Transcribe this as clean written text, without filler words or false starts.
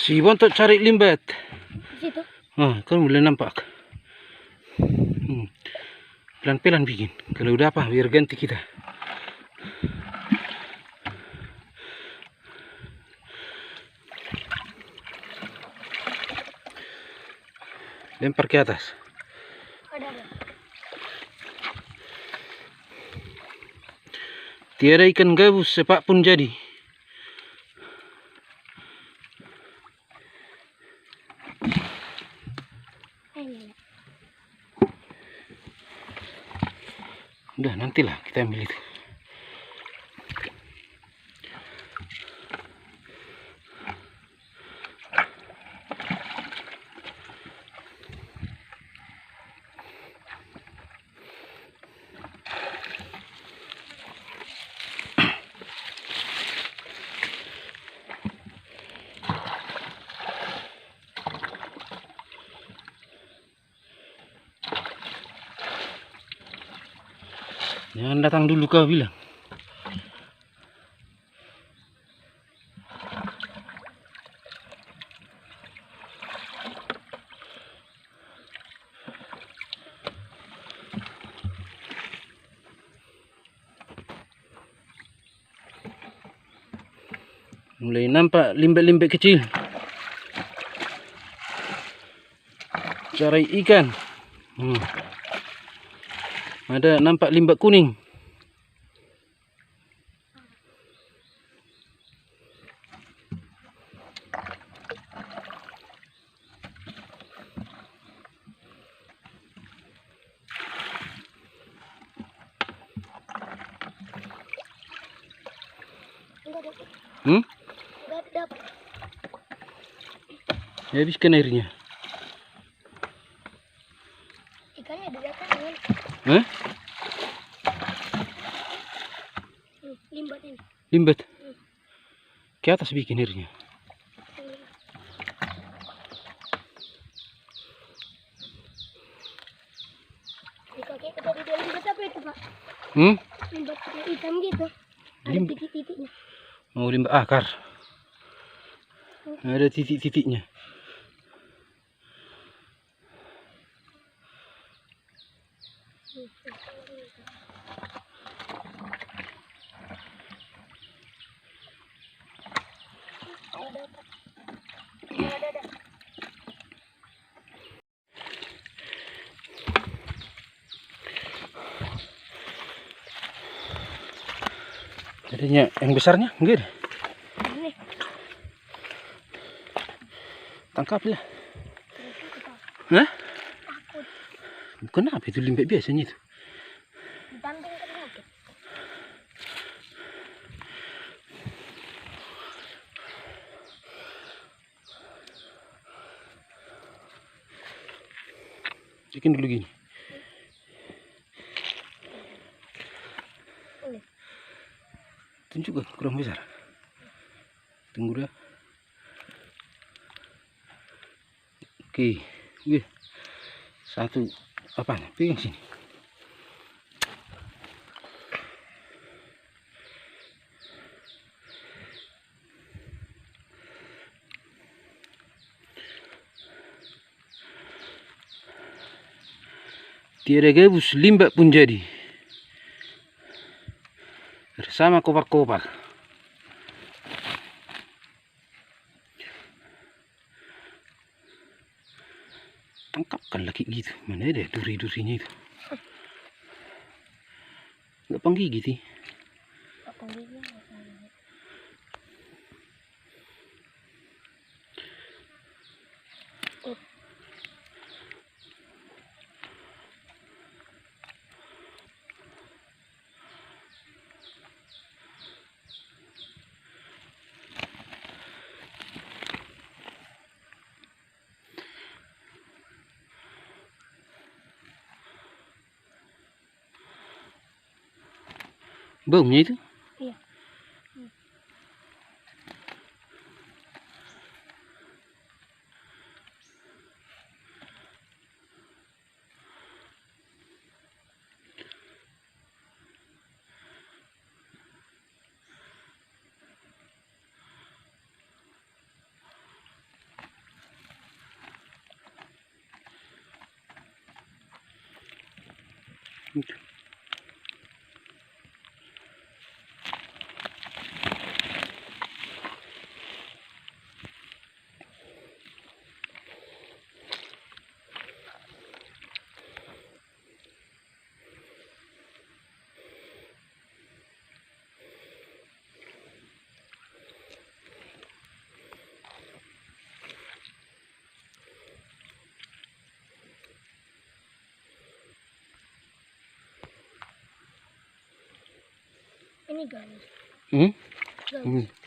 Si Bontot cari limbat. Situ. Kan mulai nampak. Pelan-pelan bikin. Kalau udah apa, biar ganti kita. Lempar ke atas. Ada. Tiada ikan gabus sepak pun jadi. Udah, nantilah kita ambil itu. Jangan datang dulu kau bilang. Mulai nampak limbek-limbek kecil. Cari ikan. Ada nampak limbak kuning. Enggak dapat. Habiskan airnya. Ikannya ada datang. Limbat ini. Limbat. Ke atas bikin airnya. Di kaki tadi dia limbat apa itu, Pak? Limbat hitam gitu. Ada titik-titiknya. Oh, limbak akar. Ada titik-titiknya. Ada. Adanya yang besarnya, enggak ada. Ini. Tangkaplah. Takut. Kenapa itu limbak biasanya itu? Dibanting ke bukit. Bikin dulu gini. Tunjuk kan kurang besar. Tunggu dah. Oke. Satu apa? Pegang sini. Tiada gabus, limbak pun jadi. Bersama kopak-kopak. Tangkapkan lagi gitu. Mana ada duri-durinya itu? Nggak penggigit sih. Baunya itu? Iya. Ini guys. Hmm? Guys. Hmm.